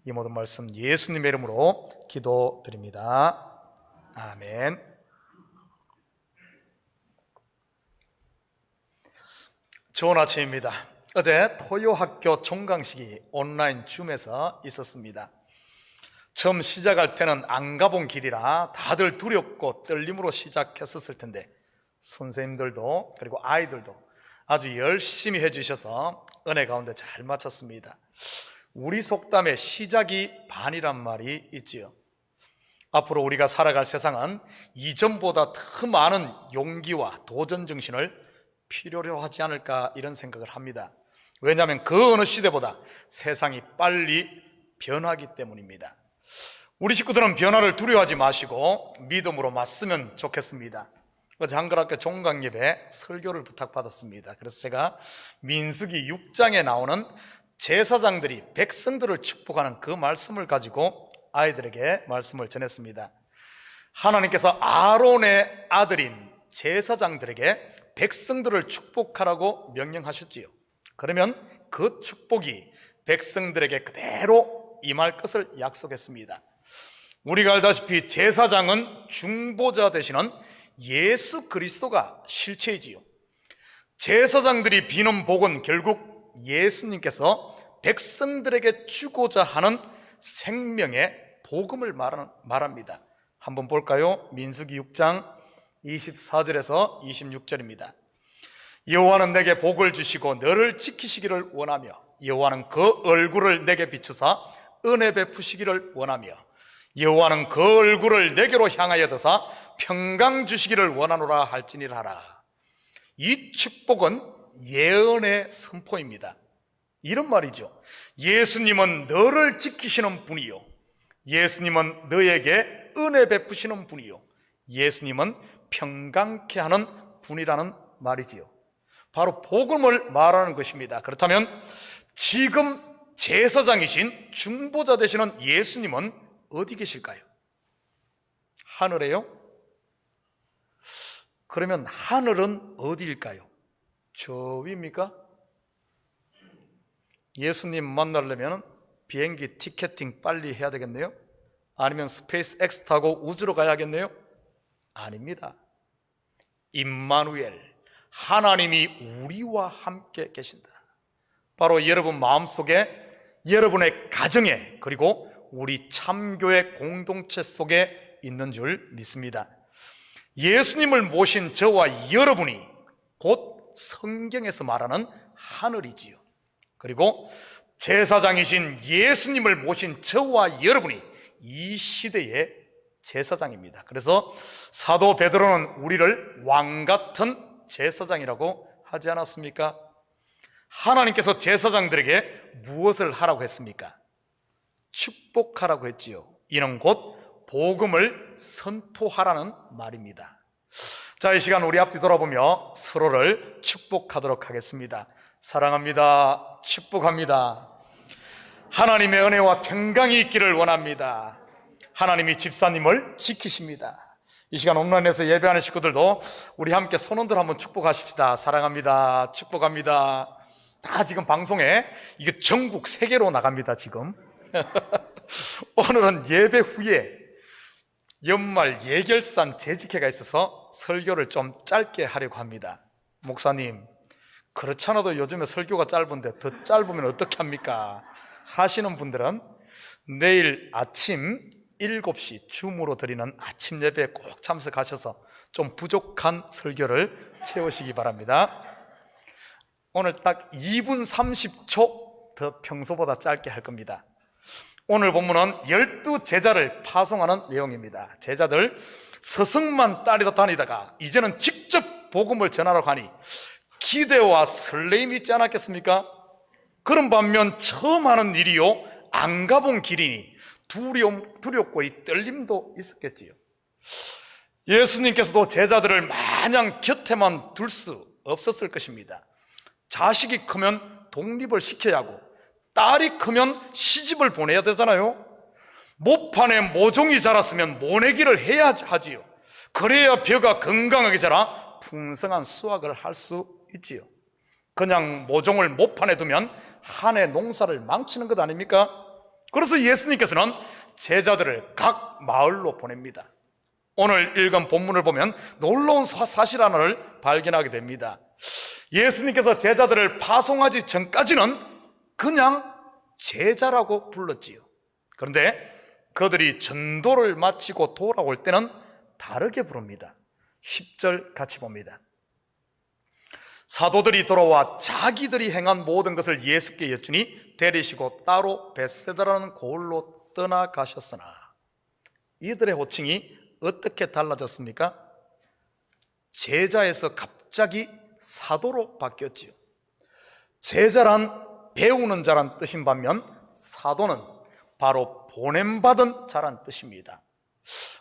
이 모든 말씀 예수님의 이름으로 기도드립니다. 아멘. 좋은 아침입니다. 어제 토요학교 종강식이 온라인 줌에서 있었습니다. 처음 시작할 때는 안 가본 길이라 다들 두렵고 떨림으로 시작했었을 텐데 선생님들도 그리고 아이들도 아주 열심히 해주셔서 은혜 가운데 잘 마쳤습니다. 우리 속담에 시작이 반이란 말이 있지요. 앞으로 우리가 살아갈 세상은 이전보다 더 많은 용기와 도전 정신을 필요로 하지 않을까 이런 생각을 합니다. 왜냐하면 그 어느 시대보다 세상이 빨리 변하기 때문입니다. 우리 식구들은 변화를 두려워하지 마시고 믿음으로 맞으면 좋겠습니다. 어제 한글학교 종강예배 설교를 부탁받았습니다. 그래서 제가 민수기 6장에 나오는 제사장들이 백성들을 축복하는 그 말씀을 가지고 아이들에게 말씀을 전했습니다. 하나님께서 아론의 아들인 제사장들에게 백성들을 축복하라고 명령하셨지요. 그러면 그 축복이 백성들에게 그대로 임할 것을 약속했습니다. 우리가 알다시피 제사장은 중보자 되시는 예수 그리스도가 실체이지요. 제사장들이 비는 복은 결국 예수님께서 백성들에게 주고자 하는 생명의 복음을 말합니다. 한번 볼까요? 민수기 6장 24절에서 26절입니다. 여호와는 내게 복을 주시고 너를 지키시기를 원하며 여호와는 그 얼굴을 내게 비추사 은혜 베푸시기를 원하며 여호와는 그 얼굴을 내게로 향하여 드사 평강 주시기를 원하노라 할지니라. 이 축복은 예언의 선포입니다. 이런 말이죠. 예수님은 너를 지키시는 분이요, 예수님은 너에게 은혜 베푸시는 분이요, 예수님은 평강케 하는 분이라는 말이지요. 바로 복음을 말하는 것입니다. 그렇다면 지금 제사장이신 중보자 되시는 예수님은 어디 계실까요? 하늘에요? 그러면 하늘은 어디일까요? 저 위입니까? 예수님 만나려면 비행기 티켓팅 빨리 해야 되겠네요? 아니면 스페이스 X 타고 우주로 가야겠네요? 아닙니다. 임마누엘, 하나님이 우리와 함께 계신다. 바로 여러분 마음속에, 여러분의 가정에, 그리고 우리 참교회 공동체 속에 있는 줄 믿습니다. 예수님을 모신 저와 여러분이 곧 성경에서 말하는 하늘이지요. 그리고 제사장이신 예수님을 모신 저와 여러분이 이 시대의 제사장입니다. 그래서 사도 베드로는 우리를 왕같은 제사장이라고 하지 않았습니까? 하나님께서 제사장들에게 무엇을 하라고 했습니까? 축복하라고 했지요. 이는 곧 복음을 선포하라는 말입니다. 자, 이 시간 우리 앞뒤 돌아보며 서로를 축복하도록 하겠습니다. 사랑합니다. 축복합니다. 하나님의 은혜와 평강이 있기를 원합니다. 하나님이 집사님을 지키십니다. 이 시간 온라인에서 예배하는 식구들도 우리 함께 손 흔들어 한번 축복하십시다. 사랑합니다. 축복합니다. 다 지금 방송에 이게 전국 세계로 나갑니다. 지금 오늘은 예배 후에 연말 예결산 재직회가 있어서 설교를 좀 짧게 하려고 합니다. 목사님, 그렇잖아도 요즘에 설교가 짧은데 더 짧으면 어떻게 합니까? 하시는 분들은 내일 아침 7시 줌으로 드리는 아침 예배에 꼭 참석하셔서 좀 부족한 설교를 채우시기 바랍니다. 오늘 딱 2분 30초 더 평소보다 짧게 할 겁니다. 오늘 본문은 12제자를 파송하는 내용입니다. 제자들 스승만 따르다 다니다가 이제는 직접 복음을 전하러 가니 기대와 설레임이 있지 않았겠습니까? 그런 반면 처음 하는 일이요, 안 가본 길이니 두렵고 이 떨림도 있었겠지요. 예수님께서도 제자들을 마냥 곁에만 둘 수 없었을 것입니다. 자식이 크면 독립을 시켜야 하고 딸이 크면 시집을 보내야 되잖아요. 모판에 모종이 자랐으면 모내기를 해야 하지요. 그래야 벼가 건강하게 자라 풍성한 수확을 할 수 있지요. 그냥 모종을 모판에 두면 한 해 농사를 망치는 것 아닙니까? 그래서 예수님께서는 제자들을 각 마을로 보냅니다. 오늘 읽은 본문을 보면 놀라운 사실 하나를 발견하게 됩니다. 예수님께서 제자들을 파송하기 전까지는 그냥 제자라고 불렀지요. 그런데 그들이 전도를 마치고 돌아올 때는 다르게 부릅니다. 10절 같이 봅니다. 사도들이 돌아와 자기들이 행한 모든 것을 예수께 여쭈니 데리시고 따로 벳세다라는 고을로 떠나가셨으나, 이들의 호칭이 어떻게 달라졌습니까? 제자에서 갑자기 사도로 바뀌었지요. 제자란 배우는 자란 뜻인 반면 사도는 바로 보냄받은 자란 뜻입니다.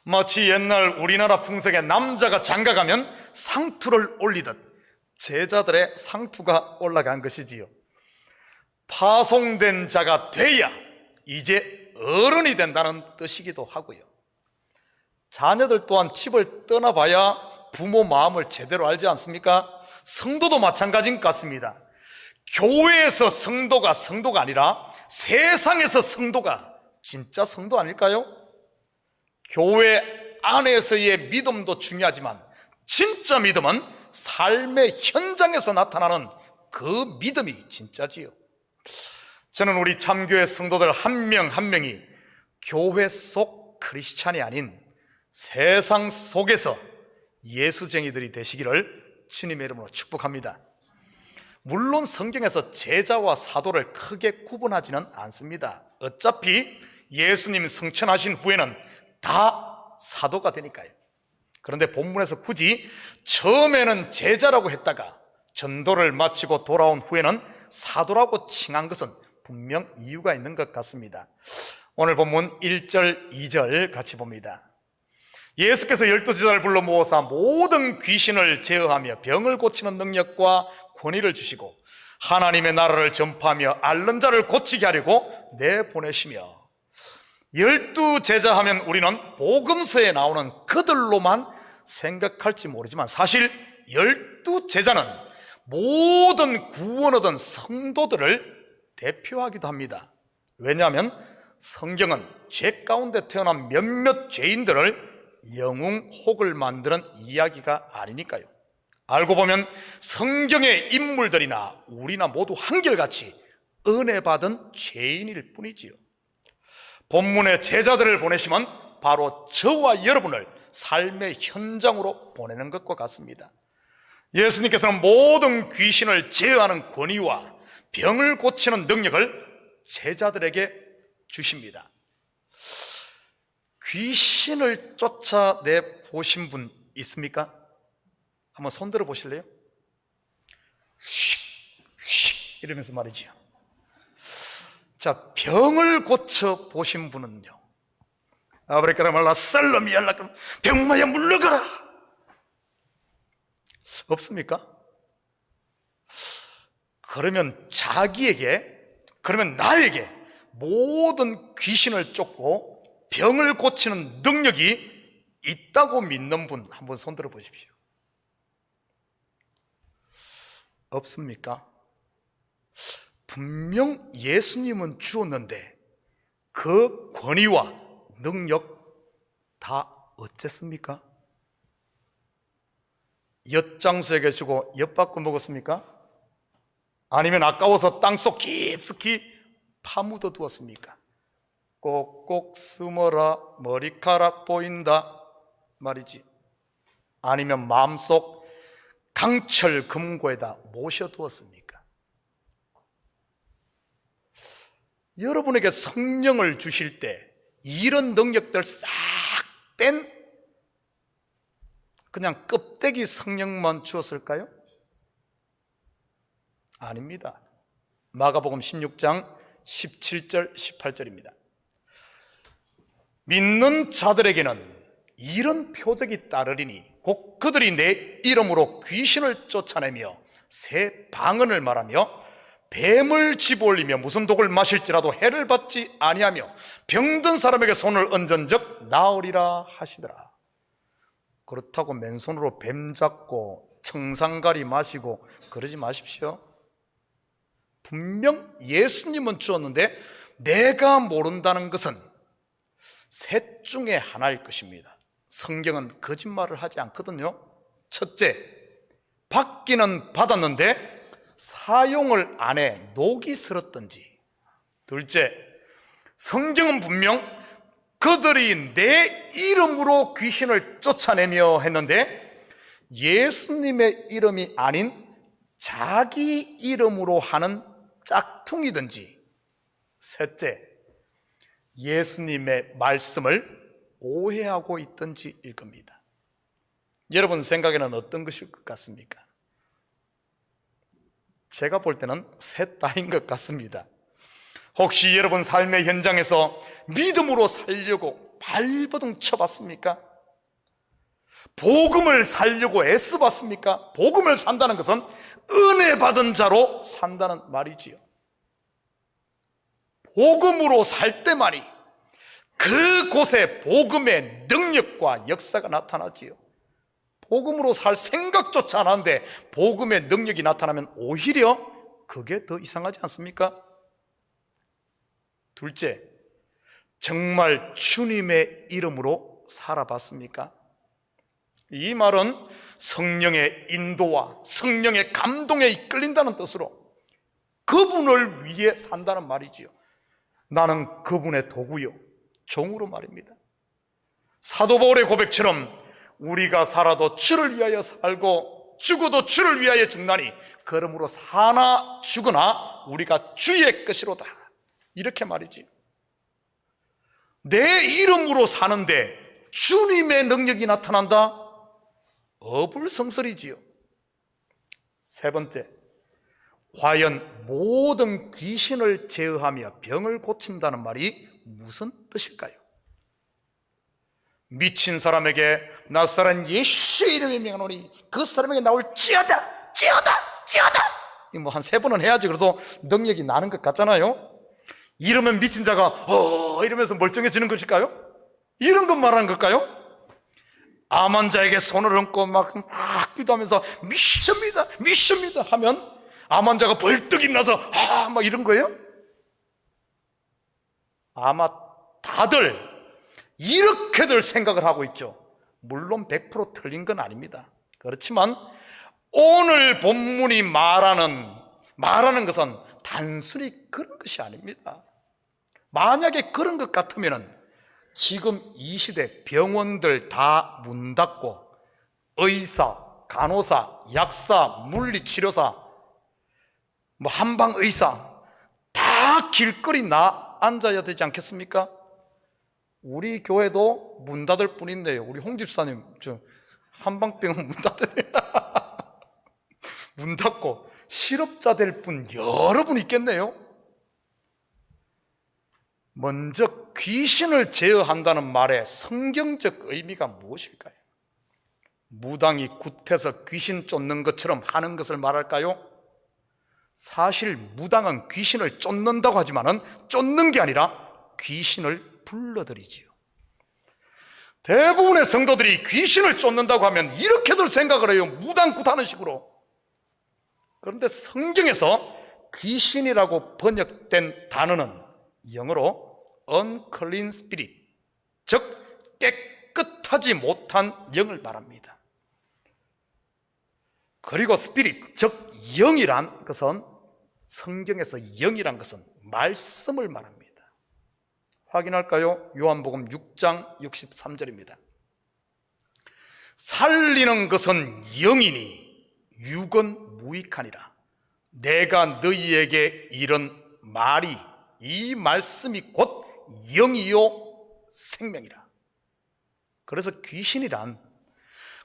마치 옛날 우리나라 풍속에 남자가 장가가면 상투를 올리듯 제자들의 상투가 올라간 것이지요. 파송된 자가 돼야 이제 어른이 된다는 뜻이기도 하고요. 자녀들 또한 집을 떠나봐야 부모 마음을 제대로 알지 않습니까? 성도도 마찬가지인 것 같습니다. 교회에서 성도가 아니라 세상에서 성도가 진짜 성도 아닐까요? 교회 안에서의 믿음도 중요하지만 진짜 믿음은 삶의 현장에서 나타나는 그 믿음이 진짜지요. 저는 우리 참교회 성도들 한 명 한 명이 교회 속 크리스찬이 아닌 세상 속에서 예수쟁이들이 되시기를 주님의 이름으로 축복합니다. 물론 성경에서 제자와 사도를 크게 구분하지는 않습니다. 어차피 예수님 성천하신 후에는 다 사도가 되니까요. 그런데 본문에서 굳이 처음에는 제자라고 했다가 전도를 마치고 돌아온 후에는 사도라고 칭한 것은 분명 이유가 있는 것 같습니다. 오늘 본문 1절, 2절 같이 봅니다. 예수께서 12제자를 불러 모으사 모든 귀신을 제어하며 병을 고치는 능력과 권위를 주시고 하나님의 나라를 전파하며 앓는 자를 고치게 하려고 내보내시며, 12제자 하면 우리는 복음서에 나오는 그들로만 생각할지 모르지만 사실 12제자는 모든 구원 얻은 성도들을 대표하기도 합니다. 왜냐하면 성경은 죄 가운데 태어난 몇몇 죄인들을 영웅혹을 만드는 이야기가 아니니까요. 알고 보면 성경의 인물들이나 우리나 모두 한결같이 은혜 받은 죄인일 뿐이지요. 본문의 제자들을 보내시면 바로 저와 여러분을 삶의 현장으로 보내는 것과 같습니다. 예수님께서는 모든 귀신을 제어하는 권위와 병을 고치는 능력을 제자들에게 주십니다. 귀신을 쫓아내 보신 분 있습니까? 한번 손 들어 보실래요? 휙 이러면서 말이지요. 자, 병을 고쳐 보신 분은요? 아브레카라 말라 살라미알라 병마야 물러가라 없습니까? 그러면 그러면 나에게 모든 귀신을 쫓고 병을 고치는 능력이 있다고 믿는 분 한번 손 들어 보십시오. 없습니까? 분명 예수님은 주었는데 그 권위와 능력 다 어쨌습니까? 엿장수에게 주고 엿받고 먹었습니까? 아니면 아까워서 땅속 깊숙이 파묻어 두었습니까? 꼭꼭 숨어라 머리카락 보인다 말이지. 아니면 마음속 강철 금고에다 모셔두었습니까? 여러분에게 성령을 주실 때 이런 능력들 싹 뺀 그냥 껍데기 성령만 주었을까요? 아닙니다. 마가복음 16장 17절 18절입니다. 믿는 자들에게는 이런 표적이 따르리니 곧 그들이 내 이름으로 귀신을 쫓아내며 새 방언을 말하며 뱀을 집어올리며 무슨 독을 마실지라도 해를 받지 아니하며 병든 사람에게 손을 얹은즉 나으리라 하시더라. 그렇다고 맨손으로 뱀 잡고 청산가리 마시고 그러지 마십시오. 분명 예수님은 주었는데 내가 모른다는 것은 셋 중에 하나일 것입니다. 성경은 거짓말을 하지 않거든요. 첫째, 받기는 받았는데 사용을 안 해 녹이 슬었던지. 둘째, 성경은 분명 그들이 내 이름으로 귀신을 쫓아내며 했는데 예수님의 이름이 아닌 자기 이름으로 하는 짝퉁이든지. 셋째, 예수님의 말씀을 오해하고 있든지일 겁니다. 여러분 생각에는 어떤 것일 것 같습니까? 제가 볼 때는 셋 다인 것 같습니다. 혹시 여러분 삶의 현장에서 믿음으로 살려고 발버둥 쳐봤습니까? 복음을 살려고 애써봤습니까? 복음을 산다는 것은 은혜 받은 자로 산다는 말이지요. 복음으로 살 때만이 그곳에 복음의 능력과 역사가 나타나지요. 복음으로 살 생각조차 안 하는데 복음의 능력이 나타나면 오히려 그게 더 이상하지 않습니까? 둘째, 정말 주님의 이름으로 살아봤습니까? 이 말은 성령의 인도와 성령의 감동에 이끌린다는 뜻으로 그분을 위해 산다는 말이지요. 나는 그분의 도구요, 종으로 말입니다. 사도 바울의 고백처럼 우리가 살아도 주를 위하여 살고 죽어도 주를 위하여 죽나니 그러므로 사나 죽으나 우리가 주의 것이로다, 이렇게 말이지. 내 이름으로 사는데 주님의 능력이 나타난다? 어불성설이지요. 세 번째, 과연 모든 귀신을 제어하며 병을 고친다는 말이 무슨 뜻일까요? 미친 사람에게 나사렛 예수의 이름에 명하노니 그 사람에게 나올지어다, 지어다. 뭐 한 3번은 해야지 그래도 능력이 나는 것 같잖아요. 이러면 미친 자가 이러면서 멀쩡해지는 것일까요? 이런 것 말하는 걸까요? 암 환자에게 손을 얹고 막 기도하면서 믿습니다 하면 암 환자가 벌떡 일어나서 막 이런 거예요? 아마 다들 이렇게들 생각을 하고 있죠. 물론 100% 틀린 건 아닙니다. 그렇지만 오늘 본문이 말하는 것은 단순히 그런 것이 아닙니다. 만약에 그런 것 같으면 지금 이 시대 병원들 다 문 닫고 의사, 간호사, 약사, 물리치료사, 한방의사 다 길거리 앉아야 되지 않겠습니까? 우리 교회도 문 닫을 뿐인데요. 우리 홍 집사님 한방병원 문 닫으네요. 문 닫고 실업자 될 분 여러 분 있겠네요. 먼저 귀신을 제어한다는 말의 성경적 의미가 무엇일까요? 무당이 굿해서 귀신 쫓는 것처럼 하는 것을 말할까요? 사실 무당은 귀신을 쫓는다고 하지만은 쫓는 게 아니라 귀신을 불러들이지요. 대부분의 성도들이 귀신을 쫓는다고 하면 이렇게들 생각을 해요. 무당 굿하는 식으로. 그런데 성경에서 귀신이라고 번역된 단어는 영어로 unclean spirit, 즉 깨끗하지 못한 영을 말합니다. 그리고 spirit, 즉 영이란 것은 성경에서 영이란 것은 말씀을 말합니다. 확인할까요? 요한복음 6장 63절입니다. 살리는 것은 영이니 육은 무익하니라. 내가 너희에게 이런 말이, 이 말씀이 곧 영이요 생명이라. 그래서 귀신이란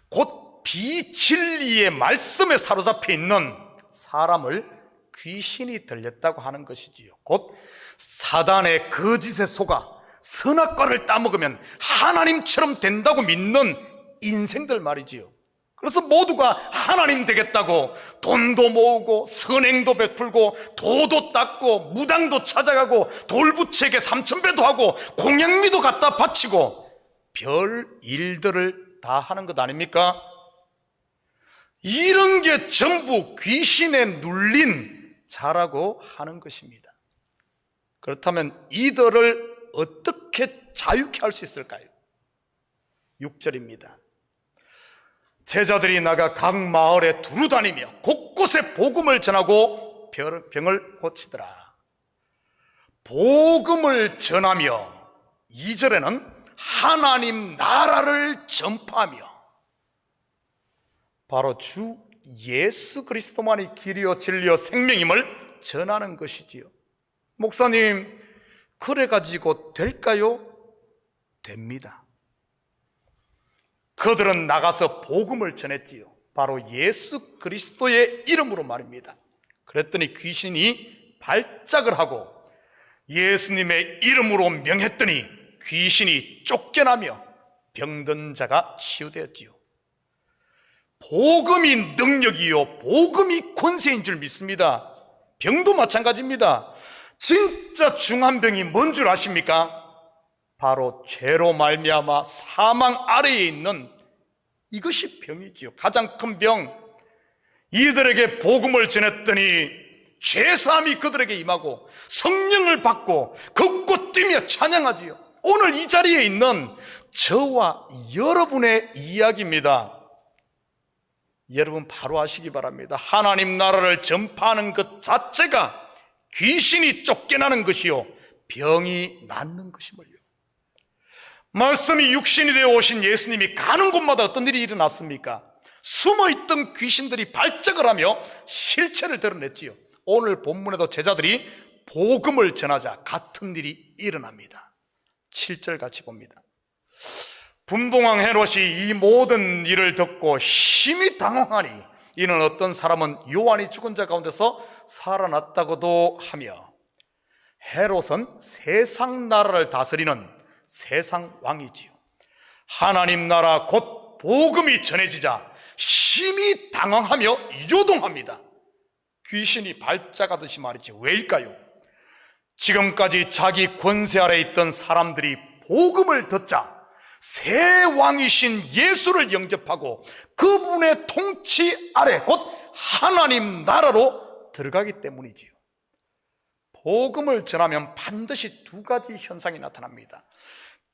곧 비진리의 말씀에 사로잡혀 있는 사람을 귀신이 들렸다고 하는 것이지요. 곧 사단의 거짓에 속아 선악과를 따먹으면 하나님처럼 된다고 믿는 인생들 말이지요. 그래서 모두가 하나님 되겠다고 돈도 모으고 선행도 베풀고 도도 닦고 무당도 찾아가고 돌부처에게 3,000배도 하고 공양미도 갖다 바치고 별 일들을 다 하는 것 아닙니까? 이런 게 전부 귀신에 눌린 자라고 하는 것입니다. 그렇다면 이들을 어떻게 자유케 할 수 있을까요? 6절입니다. 제자들이 나가 각 마을에 두루 다니며 곳곳에 복음을 전하고 병을 고치더라. 복음을 전하며 2절에는 하나님 나라를 전파하며, 바로 주 예수 그리스도만이 길이요 진리요 생명임을 전하는 것이지요. 목사님, 그래가지고 될까요? 됩니다. 그들은 나가서 복음을 전했지요. 바로 예수 그리스도의 이름으로 말입니다. 그랬더니 귀신이 발작을 하고 예수님의 이름으로 명했더니 귀신이 쫓겨나며 병든 자가 치유되었지요. 복음이 능력이요, 복음이 권세인 줄 믿습니다. 병도 마찬가지입니다. 진짜 중한 병이 뭔 줄 아십니까? 바로 죄로 말미암아 사망 아래에 있는 이것이 병이지요. 가장 큰 병. 이들에게 복음을 전했더니 죄사함이 그들에게 임하고 성령을 받고 걷고 뛰며 찬양하지요. 오늘 이 자리에 있는 저와 여러분의 이야기입니다. 여러분 바로 아시기 바랍니다. 하나님 나라를 전파하는 것 자체가 귀신이 쫓겨나는 것이요, 병이 낫는 것임을요. 말씀이 육신이 되어 오신 예수님이 가는 곳마다 어떤 일이 일어났습니까? 숨어있던 귀신들이 발작을 하며 실체를 드러냈지요. 오늘 본문에도 제자들이 복음을 전하자 같은 일이 일어납니다. 7절 같이 봅니다. 분봉왕 헤롯이 이 모든 일을 듣고 심히 당황하니 이는 어떤 사람은 요한이 죽은 자 가운데서 살아났다고도 하며, 헤롯은 세상 나라를 다스리는 세상 왕이지요. 하나님 나라 곧 복음이 전해지자 심히 당황하며 요동합니다. 귀신이 발작하듯이 말이지. 왜일까요? 지금까지 자기 권세 아래 있던 사람들이 복음을 듣자 새 왕이신 예수를 영접하고 그분의 통치 아래 곧 하나님 나라로 들어가기 때문이지요. 복음을 전하면 반드시 두 가지 현상이 나타납니다.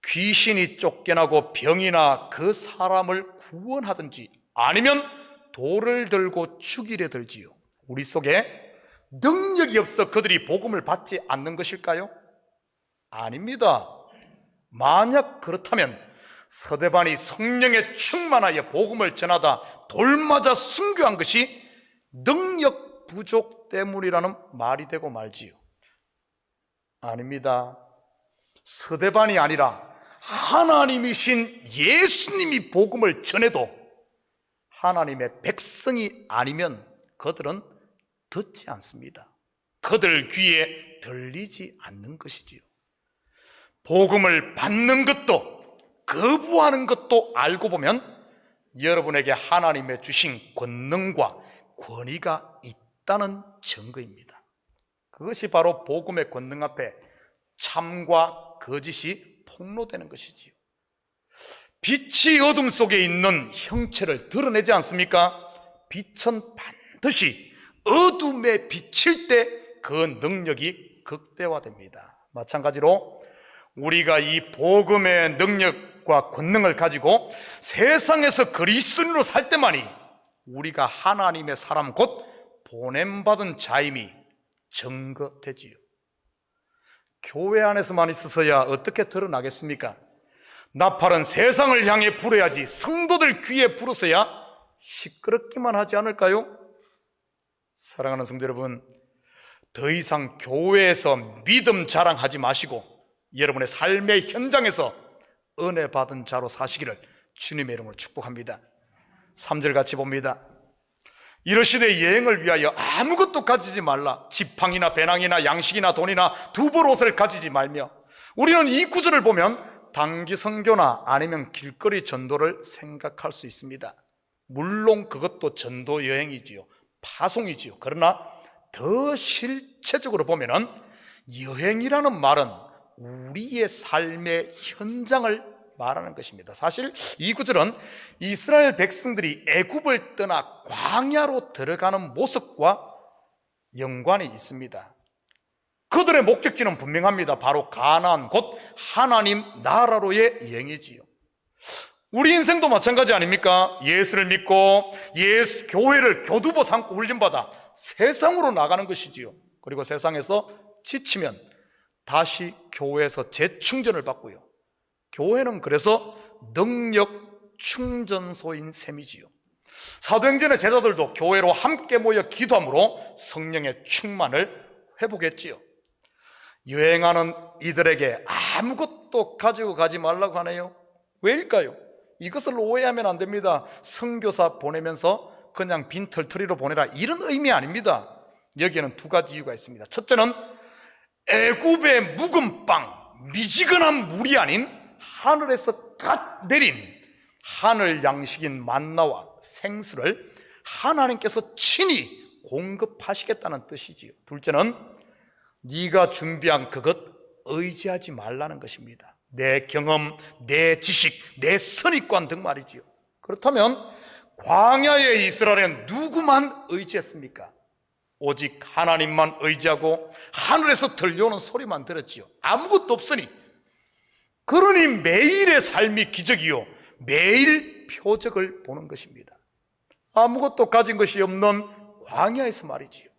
귀신이 쫓겨나고 병이나 그 사람을 구원하든지 아니면 돌을 들고 죽이려 들지요. 우리 속에 능력이 없어 그들이 복음을 받지 않는 것일까요? 아닙니다. 만약 그렇다면 서대반이 성령에 충만하여 복음을 전하다 돌맞아 순교한 것이 능력 부족 때문이라는 말이 되고 말지요. 아닙니다. 서대반이 아니라 하나님이신 예수님이 복음을 전해도 하나님의 백성이 아니면 그들은 듣지 않습니다. 그들 귀에 들리지 않는 것이지요. 복음을 받는 것도 거부하는 것도 알고 보면 여러분에게 하나님의 주신 권능과 권위가 있다는 증거입니다. 그것이 바로 복음의 권능 앞에 참과 거짓이 폭로되는 것이지요. 빛이 어둠 속에 있는 형체를 드러내지 않습니까? 빛은 반드시 어둠에 비칠 때 그 능력이 극대화됩니다. 마찬가지로 우리가 이 복음의 능력과 권능을 가지고 세상에서 그리스도인으로 살 때만이 우리가 하나님의 사람 곧 보냄받은 자임이 증거되지요. 교회 안에서만 있어서야 어떻게 드러나겠습니까? 나팔은 세상을 향해 불어야지 성도들 귀에 불어서야 시끄럽기만 하지 않을까요? 사랑하는 성도 여러분, 더 이상 교회에서 믿음 자랑하지 마시고 여러분의 삶의 현장에서 은혜 받은 자로 사시기를 주님의 이름으로 축복합니다. 3절 같이 봅니다. 이르시되 여행을 위하여 아무것도 가지지 말라. 지팡이나 배낭이나 양식이나 돈이나 두벌 옷을 가지지 말며. 우리는 이 구절을 보면 단기 선교나 아니면 길거리 전도를 생각할 수 있습니다. 물론 그것도 전도 여행이지요, 파송이지요. 그러나 더 실체적으로 보면은 여행이라는 말은 우리의 삶의 현장을 말하는 것입니다. 사실 이 구절은 이스라엘 백성들이 애굽을 떠나 광야로 들어가는 모습과 연관이 있습니다. 그들의 목적지는 분명합니다. 바로 가나안, 곧 하나님 나라로의 여행이지요. 우리 인생도 마찬가지 아닙니까? 예수를 믿고 교회를 교두보 삼고 훈련받아 세상으로 나가는 것이지요. 그리고 세상에서 지치면 다시 교회에서 재충전을 받고요. 교회는 그래서 능력 충전소인 셈이지요. 사도행전의 제자들도 교회로 함께 모여 기도함으로 성령의 충만을 회복했지요. 여행하는 이들에게 아무것도 가지고 가지 말라고 하네요. 왜일까요? 이것을 오해하면 안 됩니다. 선교사 보내면서 그냥 빈털터리로 보내라, 이런 의미 아닙니다. 여기에는 두 가지 이유가 있습니다. 첫째는 애굽의 묵은 빵, 미지근한 물이 아닌 하늘에서 갓 내린 하늘 양식인 만나와 생수를 하나님께서 친히 공급하시겠다는 뜻이지요. 둘째는 네가 준비한 그것 의지하지 말라는 것입니다. 내 경험, 내 지식, 내 선입관 등 말이지요. 그렇다면 광야의 이스라엘은 누구만 의지했습니까? 오직 하나님만 의지하고 하늘에서 들려오는 소리만 들었지요. 아무것도 없으니, 그러니 매일의 삶이 기적이요, 매일 표적을 보는 것입니다. 아무것도 가진 것이 없는 광야에서 말이지요.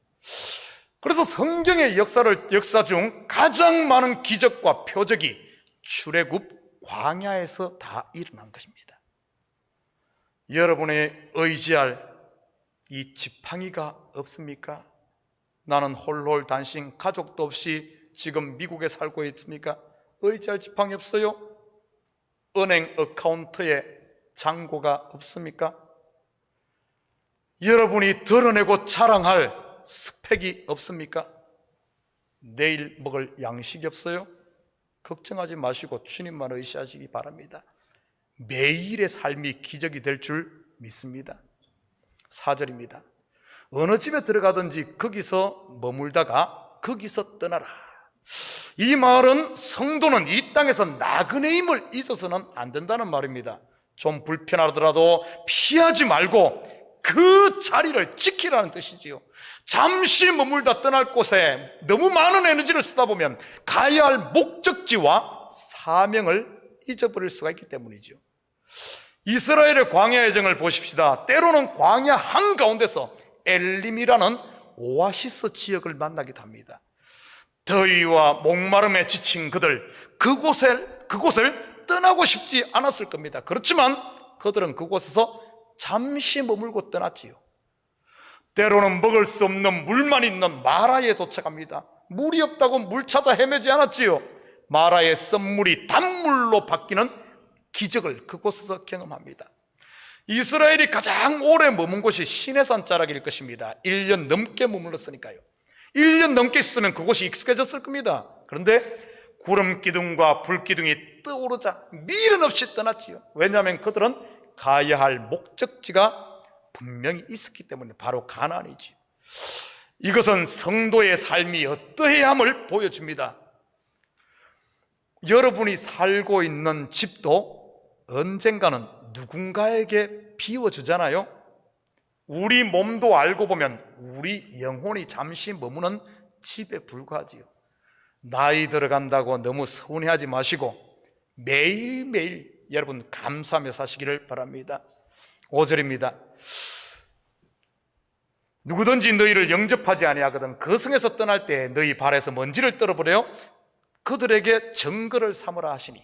그래서 성경의 역사 중 가장 많은 기적과 표적이 출애굽 광야에서 다 일어난 것입니다. 여러분의 의지할 이 지팡이가 없습니까? 나는 홀홀단신, 가족도 없이 지금 미국에 살고 있습니까? 의지할 지팡이 없어요? 은행 어카운트에 잔고가 없습니까? 여러분이 드러내고 자랑할 스펙이 없습니까? 내일 먹을 양식이 없어요? 걱정하지 마시고 주님만 의지하시기 바랍니다. 매일의 삶이 기적이 될 줄 믿습니다. 4절입니다. 어느 집에 들어가든지 거기서 머물다가 거기서 떠나라. 이 말은 성도는 이 땅에서 나그네임을 잊어서는 안 된다는 말입니다. 좀 불편하더라도 피하지 말고 그 자리를 지키라는 뜻이지요. 잠시 머물다 떠날 곳에 너무 많은 에너지를 쓰다 보면 가야 할 목적지와 사명을 잊어버릴 수가 있기 때문이죠. 이스라엘의 광야 여정을 보십시다. 때로는 광야 한가운데서 엘림이라는 오아시스 지역을 만나기도 합니다. 더위와 목마름에 지친 그곳을 떠나고 싶지 않았을 겁니다. 그렇지만 그들은 그곳에서 잠시 머물고 떠났지요. 때로는 먹을 수 없는 물만 있는 마라에 도착합니다. 물이 없다고 물 찾아 헤매지 않았지요. 마라의 썸물이 단물로 바뀌는 기적을 그곳에서 경험합니다. 이스라엘이 가장 오래 머문 곳이 시내산 자락일 것입니다. 1년 넘게 머물렀으니까요. 1년 넘게 있으면 그곳이 익숙해졌을 겁니다. 그런데 구름 기둥과 불 기둥이 떠오르자 미련 없이 떠났지요. 왜냐하면 그들은 가야 할 목적지가 분명히 있었기 때문에 바로 가나안이지요. 이것은 성도의 삶이 어떠해야 함을 보여줍니다. 여러분이 살고 있는 집도 언젠가는 누군가에게 비워주잖아요. 우리 몸도 알고 보면 우리 영혼이 잠시 머무는 집에 불과하지요. 나이 들어간다고 너무 서운해하지 마시고 매일매일 여러분 감사하며 사시기를 바랍니다. 5절입니다. 누구든지 너희를 영접하지 아니하거든 그 성에서 떠날 때 너희 발에서 먼지를 떨어버려 그들에게 증거를 삼으라 하시니,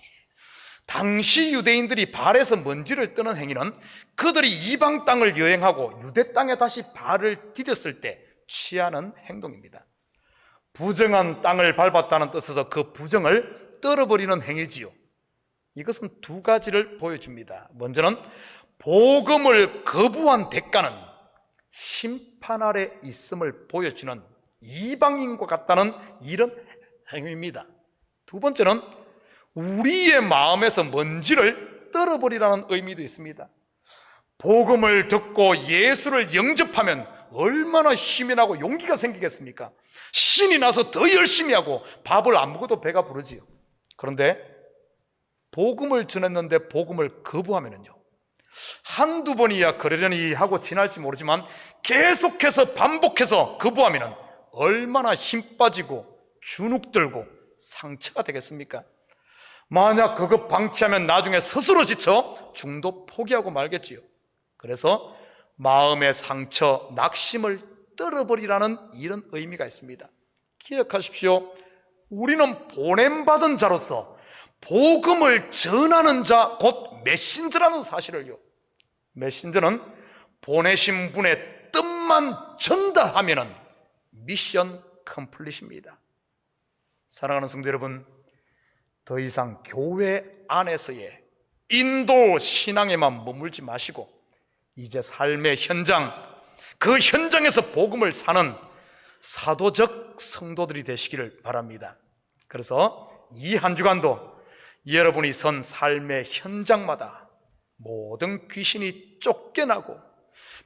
당시 유대인들이 발에서 먼지를 뜨는 행위는 그들이 이방 땅을 여행하고 유대 땅에 다시 발을 디뎠을 때 취하는 행동입니다. 부정한 땅을 밟았다는 뜻에서 그 부정을 떨어버리는 행위지요. 이것은 두 가지를 보여줍니다. 먼저는 복음을 거부한 대가는 심판 아래 있음을 보여주는 이방인과 같다는 이런 행위입니다. 두 번째는 우리의 마음에서 먼지를 떨어버리라는 의미도 있습니다. 복음을 듣고 예수를 영접하면 얼마나 힘이 나고 용기가 생기겠습니까? 신이 나서 더 열심히 하고 밥을 안 먹어도 배가 부르지요. 그런데 복음을 전했는데 복음을 거부하면요, 한두 번이야 그러려니 하고 지날지 모르지만 계속해서 반복해서 거부하면 얼마나 힘 빠지고 주눅 들고 상처가 되겠습니까? 만약 그거 방치하면 나중에 스스로 지쳐 중도 포기하고 말겠지요. 그래서 마음의 상처, 낙심을 떨어버리라는 이런 의미가 있습니다. 기억하십시오. 우리는 보냄받은 자로서 복음을 전하는 자, 곧 메신저라는 사실을요. 메신저는 보내신 분의 뜻만 전달하면 미션 컴플릿입니다. 사랑하는 성도 여러분, 더 이상 교회 안에서의 인도 신앙에만 머물지 마시고 이제 삶의 현장, 그 현장에서 복음을 사는 사도적 성도들이 되시기를 바랍니다. 그래서 이 한 주간도 여러분이 선 삶의 현장마다 모든 귀신이 쫓겨나고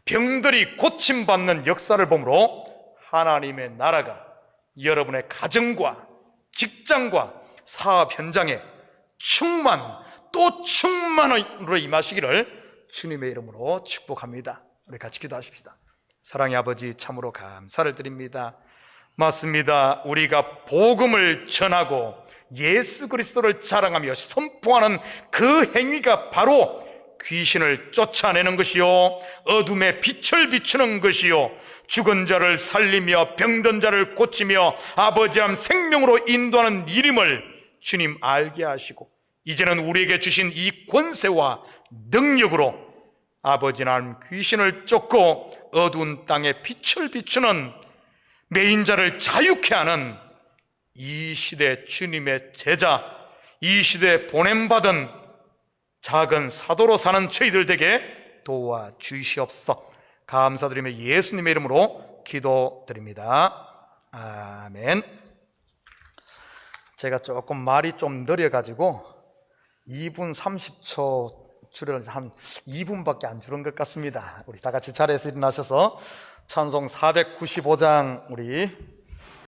병들이 고침받는 역사를 보므로 하나님의 나라가 여러분의 가정과 직장과 사업 현장에 충만 또 충만으로 임하시기를 주님의 이름으로 축복합니다. 우리 같이 기도하십시다. 사랑의 아버지, 참으로 감사를 드립니다. 맞습니다. 우리가 복음을 전하고 예수 그리스도를 자랑하며 선포하는 그 행위가 바로 귀신을 쫓아내는 것이요, 어둠에 빛을 비추는 것이요, 죽은 자를 살리며 병든 자를 고치며 아버지함 생명으로 인도하는 일임을 주님 알게 하시고, 이제는 우리에게 주신 이 권세와 능력으로 아버지 하나님 귀신을 쫓고 어두운 땅에 빛을 비추는 매인자를 자유케 하는 이 시대 주님의 제자, 이 시대에 보냄받은 작은 사도로 사는 저희들 되게 도와주시옵소서. 감사드리며 예수님의 이름으로 기도드립니다. 아멘. 제가 조금 말이 좀 느려가지고 2분 30초 줄여서 한 2분밖에 안 줄은 것 같습니다. 우리 다 같이 자리에서 일어나셔서 찬송 495장 우리